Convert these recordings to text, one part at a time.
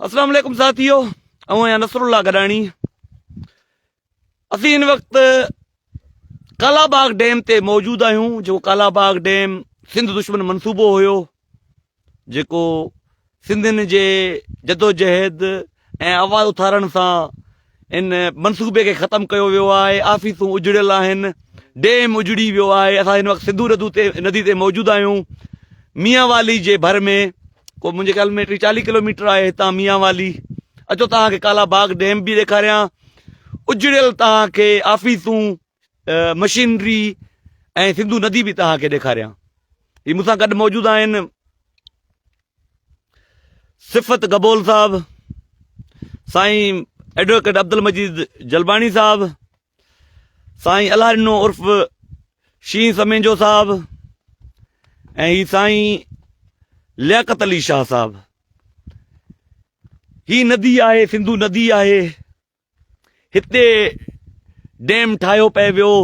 अस्सलाम वालेकुम साथियों, आऊं नसरुल्ला गडानी। असीं इन वक्त कालाबाग डैम ते मौजूद आहियूं। जो कालाबाग डैम सिंध दुश्मन मनसूबो हुयो, जेको सिंधियुनि जे जदोजहद ऐं आवाज़ उथारण सां इन मनसूबे खे ख़तमु कयो वियो आहे। आफ़ीसूं उजड़ियल आहिनि, डैम उजड़ी वियो आहे। असां हिन वक़्तु सिंधू नदी ते मौजूद आहियूं, मियांवाली जे भर में। को मुंहिंजे ख़्याल में 40 किलोमीटर आहे हितां मियांवाली। अचो तव्हांखे कालाबाग डैम बि ॾेखारियां, उजड़ियल तव्हांखे आफ़ीसूं, मशीनरी ऐं सिंधू नदी बि तव्हांखे ॾेखारियां। ही मूंसां गॾु मौजूद आहिनि सिफ़त गबोल साहब, साईं एडवोकेट अब्दुल मजीद जलबाणी साहब, साईं अलाहनो उर्फ शीं समेंजो साहब, ऐं ही साईं लियाकत अली शाह साहब। ही नदी आहे, सिंधू नदी आहे। हिते डैम ठाहियो पए वियो।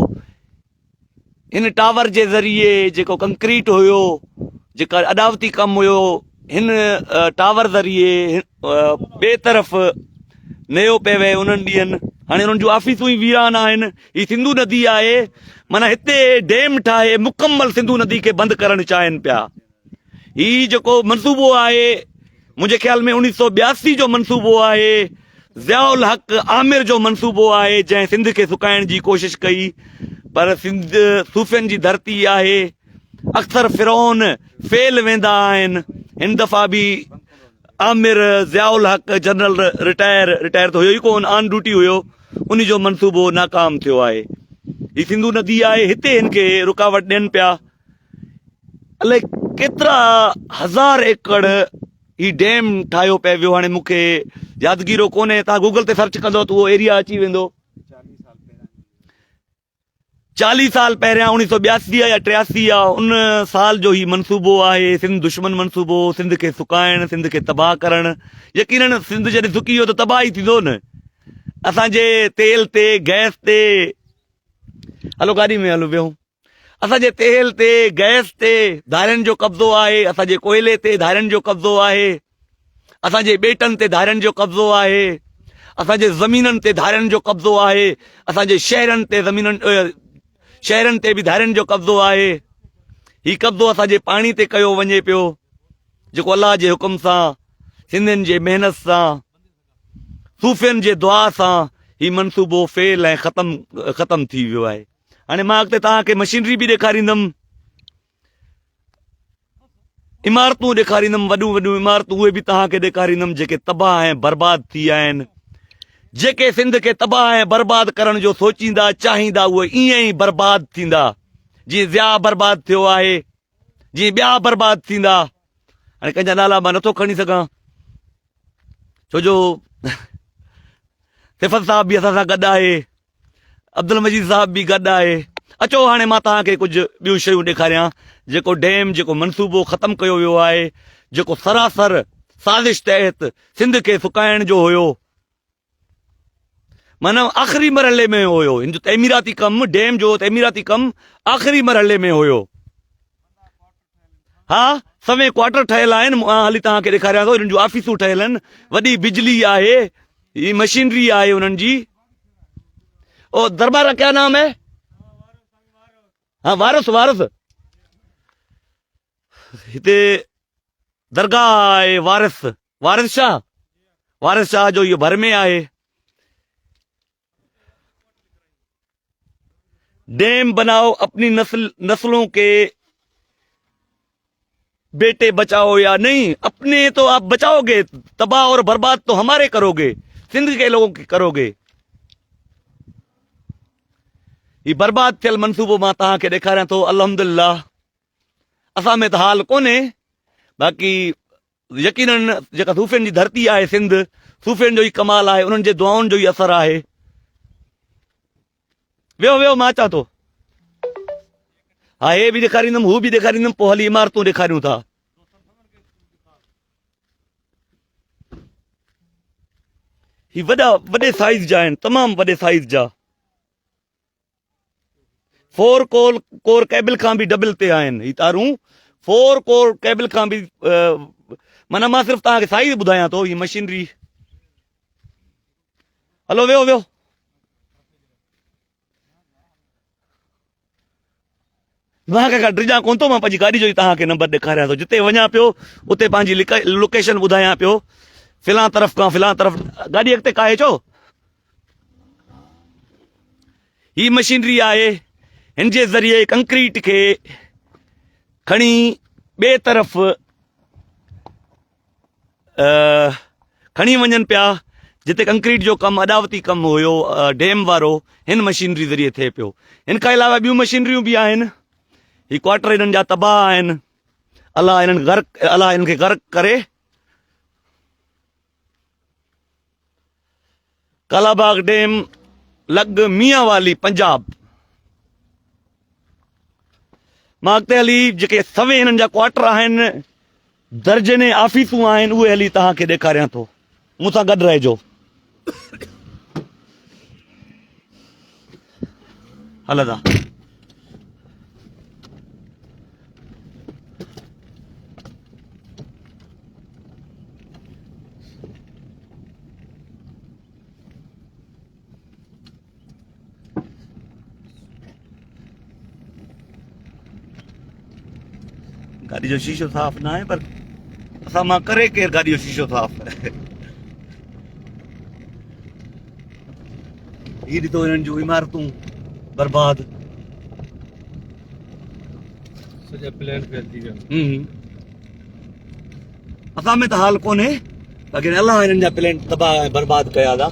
हिन टावर जे ज़रिए जेको कंक्रीट हुयो, जेका अॾावती कमु हुयो, हिन टावर ज़रिए ॿिए तरफ़ नयो पे वए उन्हनि ॾींहंनि। हाणे उन्हनि जूं ऑफिसूं ई वीरान आहिनि। ही सिंधू नदी आहे, माना हिते डैम ठाहे मुकम्मल सिंधू नदी खे बंदि करणु चाहिनि पिया। ही जेको मनसूबो आहे, मुंहिंजे ख़्याल में 1982 जो मनसूबो आहे। ज़ियाउल हक़ आमिर जो मनसूबो आहे, जंहिं सिंध खे सुकाइण जी कोशिश कई, पर सिंध सूफ़ियनि जी धरती आहे। अक्सर फिरौन फेल वेंदा आहिनि। हिन दफ़ा बि आमिर ज़ियाउल हक़ जनरल रिटायर त हुयो ई कोन, ऑन ड्यूटी हुयो, उन जो मनसूबो नाकाम थियो आहे। ही सिंधू नदी आहे, हिते हिन खे रुकावट ॾियनि पिया। अलाए केतिरा हज़ार एकड़ ही डैम ठाहियो पए वियो। हाणे मूंखे यादगीरो कोन्हे, तव्हां गूगल ते सर्च कंदो त उहो एरिया अची वेंदो। 40 साल पहिरियां 1982 या 83 उन साल जो ही मनसूबो आहे। सिंध दुश्मन मनसूबो, सिंध खे सुकाइण, सिंध खे तबाह करणु। यकीनन सिंध जॾहिं सुकी वियो त तबाह ई थींदो न। असांजे तेल ते, गैस ते, हलो गाॾी में हलो वियूं। असांजे तेल ते, गैस ते धारियुनि जो कब्ज़ो आहे। असांजे कोयले ते धारियुनि जो कब्ज़ो आहे। असांजे ॿेटनि ते धारियुनि जो कब्ज़ो आहे। असांजे ज़मीननि ते धारियुनि जो कब्ज़ो आहे। असांजे शहरनि ते बि धारियुनि जो कब्ज़ो आहे। ही कब्ज़ो असांजे पाणी ते कयो वञे पियो, जेको अलाह जे हुकुम सां, सिंधियुनि जे महिनत सां, सूफ़ियनि जे दुआ सां ही मनसूबो फेल ऐं ख़तमु थी वियो आहे। हाणे मां अॻिते तव्हांखे मशीनरी बि ॾेखारींदुमि, इमारतूं ॾेखारींदुमि, वॾियूं वॾियूं इमारतूं उहे बि तव्हांखे ॾेखारींदुमि, जेके तबाह ऐं बर्बाद थी आहिनि। जेके सिंध खे तबाह ऐं बर्बाद करण जो सोचींदा, चाहींदा, उहे ईअं ई बर्बाद थींदा, जीअं ज़िया बर्बाद थियो आहे, जीअं ॿिया बर्बाद थींदा। हाणे कंहिंजा नाला मां नथो खणी सघां, छो जो सिफ़त साहब बि असां सां गॾु आहे, अब्दुल मजीद साहब बि गॾु आहे। अचो हाणे मां तव्हांखे कुझु ॿियूं शयूं ॾेखारियां। जेको डैम, जेको मनसूबो ख़तमु कयो वियो आहे, जेको सरासर साज़िश तहत सिंध खे सुकाइण जो हुयो, माना आख़िरी मरहले में हुयो। हिन जो तइमीराती कमु, डैम जो तइमीराती कमु आख़िरी मरहले में हुयो। हा, सवें क्वार्टर ठहियल आहिनि। मां हाली तव्हांखे ॾेखारियां थो, हिननि जूं ऑफिसूं ठहियल आहिनि, वॾी बिजली आहे, ही मशीनरी आहे उन्हनि जी। ओ दरबार का क्या नाम है? हाँ, वारस वारस। हिते दरगाह आहे वारिस शाह जो इहो भर में आहे। डैम बनाओ, अपनी नस्लों के बेटे बचाओ या नहीं, अपने तो आप बचाओगे, तबाह और बर्बाद तो हमारे करोगे, सिंध के लोगों की करोगे। ये बर्बाद थियल मनसूबो मां तव्हांखे ॾेखारियां थो। अल्हम्दुलिल्लाह असां में त हाल कोन्हे, बाक़ी यकीनन जेका सूफ़ियनि जी धरती आहे सिंध, सूफ़ियनि जो ई कमाल आहे, उन्हनि जे दुआउनि जो ई असरु आहे। वियो मां अचां थो। हा, हे बि ॾेखारींदुमि, हू बि ॾेखारींदुमि, पोइ हली इमारतूं ॾेखारियूं था। ही वॾे साइज़ जा आहिनि, तमामु वॾे साइज़ जा। 4 कोर केबल खां बि डबल ते आहिनि ही तारूं। 4 कोर केबल खां बि माना मां सिर्फ़ु तव्हांखे साइज़ ॿुधायां थो, ही मशीनरी। हलो वियो वियो। तव्हांखे का ड्रिजा कोन थो, मां पंहिंजी गाॾी जो ई तव्हांखे नंबर ॾेखारियां थो। जिते वञा पियो उते पंहिंजी लोकेशन ॿुधायां पियो, फिलां तरफ़ खां फिलां तरफ़। गाॾी अॻिते काहे चो। ही मशीनरी आहे, हिन जे ज़रिए कंक्रीट खे खणी ॿिए तरफ़ खणी वञनि पिया, जिते कंक्रीट जो कमु अॾावती कमु हुयो डैम वारो, हिन मशीनरी ज़रिए थिए पियो। हिन खां अलावा ॿियूं मशीनरियूं बि आहिनि। ही क्वार्टर हिननि जा तबाह आहिनि, अलाह हिननि खे गर्क करे। कालाबाग डैम लॻ मियांवाली पंजाब। मां अॻिते हली जेके सवे हिननि जा क्वार्टर आहिनि, दर्जने ऑफिसूं आहिनि, उहे हली तव्हांखे ॾेखारियां थो। मूंसां गॾु रहिजो। हलंदा। गाड़ी जो शीशो साफ़ ना है, पर असां मां करे केर गाड़ी जो शीशो साफ़ करे। ही ॾिठो हिननि जूं इमारतूं बर्बाद। सॼा प्लान फेल थी विया। असां में त हाल कोन्हे, लेकिन अलाह हिननि जा प्लान तबाह ऐं बर्बाद कया था।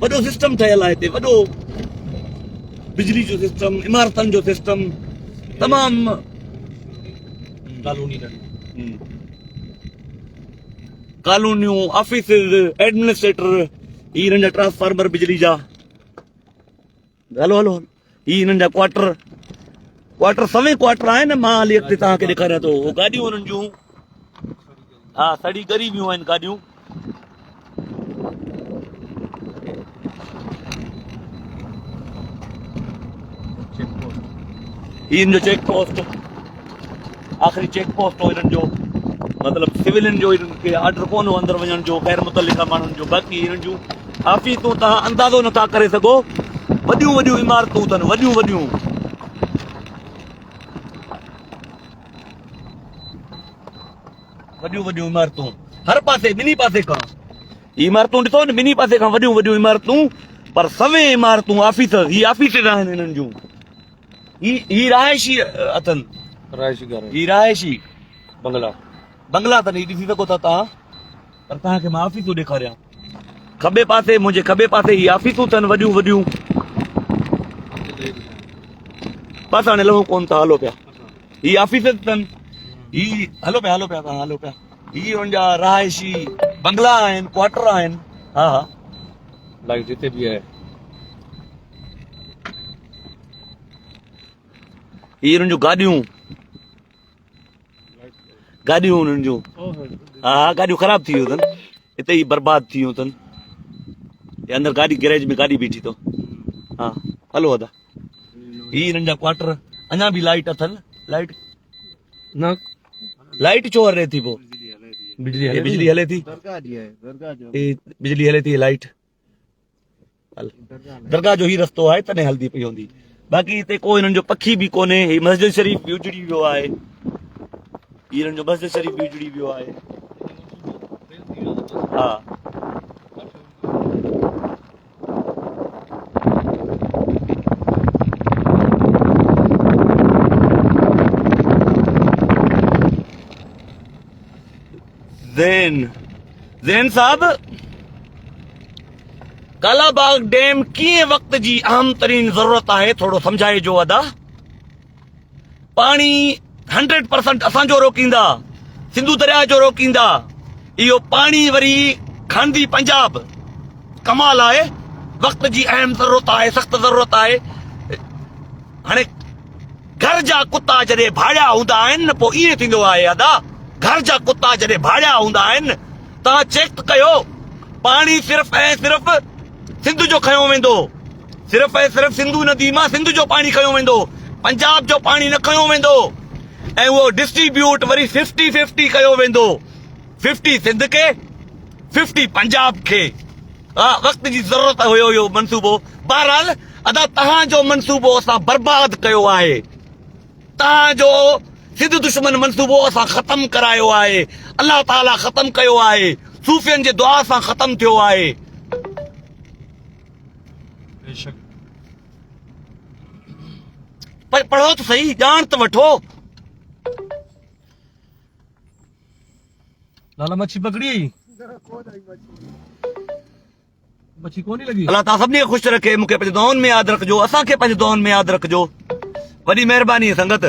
वॾो सिस्टम ठहियल आहे हिते, वॾो बिजली जो सिस्टम, इमारतनि जो सिस्टम, तमामु कॉलोनियूं, ऑफिसिस, एडमिनिस्ट्रेटर, ही हिननि जा ट्रांसफार्मर बिजली जा। हलो हलो, ही हिननि जा क्वार्टर सवे क्वार्टर आहिनि। मां हली अॻिते तव्हांखे ॾेखारियां थो। उहो गाॾियूं हुननि जूं, हा, सड़ी ॻरी वियूं आहिनि गाॾियूं। ही हिन जो चेक पोस्ट, आख़िरी चेक पोस्ट हो हिननि जो। मतिलबु सिविलियन जो हिननि खे ऑर्डर कोन हो अंदरि वञण जो, ग़ैर मुतलिका माण्हुनि जो। बाक़ी हिननि जूं ऑफिसूं तव्हां अंदाज़ो नथा करे सघो, वॾियूं वॾियूं इमारतूं अथनि, वॾियूं वॾियूं। वॾियूं वॾियूं इमारतूं हर पासे, ॿिन्ही पासे खां। इमारतूं ॾिसो न, ॿिन्ही पासे खां वॾियूं वॾियूं इमारतूं, पर सवे इमारतूं ऑफिस। ही ऑफिसिस आहिनि हिननि जूं। ही रहायशी अथनि, ही रहायशी बंगला अथनि। ही ॾिसी सघो था तव्हां, पर तव्हांखे मां ऑफिसूं ॾेखारियां। खॿे पासे, मुंहिंजे खॿे पासे ही ऑफिसूं अथनि वॾियूं वॾियूं। बसि हाणे लहूं कोन था, हलो पिया। ही ऑफिस अथनि, ही हलो पिया तव्हां, हलो पिया। ही हुनजा रहायशी बंगला आहिनि, क्वार्टर आहिनि। हा हा, लाइट जिते भी है। ही हुननि जूं गाॾियूं हुननि जूं। हा, गाॾियूं ख़राब थी वियूं अथनि, हिते ही बर्बाद थी वियूं अथनि। अंदरि गाॾी गैरेज में गाॾी बीठी अथव। हा, हलो अदा। ही हिननि जा क्वार्टर, अञा बि लाइट अथनि। लाइट छो हले थी पोइ? बिजली हले थी, बिजली हले थी, लाइट। दरगाह जो ही रस्तो आहे, तॾहिं हलंदी पई हूंदी। बाक़ी हिते को हिननि जो पखी बि कोन्हे। ही मस्जिद शरीफ़ बि उजड़ी वियो आहे। ही हिननि जो मस्जिद शरीफ़ बि उजड़ी वियो आहे। हा, ज़ैन साहब, कालाबाग डैम कीअं वक़्त जी अहम तरीन ज़रूरत आहे, थोरो सम्झाइजो अदा। पाणी 100% असांजो रोकींदा, सिंधु दरिया जो रोकींदा। इहो पाणी वरी खणंदी पंजाब। कमाल आहे, वक़्त जी अहम ज़रूरत आहे, सख़्त ज़रूरत आहे। हाणे घर जा कुत्ता जॾहिं भाड़िया हूंदा आहिनि, पोइ ईअं थींदो आहे अदा। घर जा कुत्ता जॾहिं भाड़िया हूंदा आहिनि, तव्हां चेक कयो, पाणी सिर्फ़ ऐं सिर्फ़ सिंध जो खयो वेंदो। सिर्फ़ ऐं सिर्फ़ सिंधु नदी मां सिंध जो पाणी खयो वेंदो, पंजाब जो पाणी न खयो वेंदो। ऐं उहो डिस्ट्रीब्यूट वरी 50-50 कयो वेंदो, 50 सिंध खे, 50 पंजाब खे। वक़्त जी ज़रूरत हुयो इहो मनसूबो। बहरहाल अदा तव्हांजो मनसूबो असां बर्बाद कयो आहे, तव्हांजो सिंध दुश्मन मनसूबो असां ख़तम करायो आहे, अलाह ताला ख़तम कयो आहे, सूफ़ियनि जे दुआ सां ख़तम थियो आहे। बेशक। पर पढ़ो त सही, ॼाण त वठो। लाला मच्छी पकड़ी? मच्छी कोनी लगी? अल्लाह ताला सभिनी खे ख़ुशि रखे, मूंखे पंहिंजे दुआउनि में यादि रखिजो, असांखे पंहिंजे दुआउनि में यादि रखिजो। वॾी महिरबानी संगत।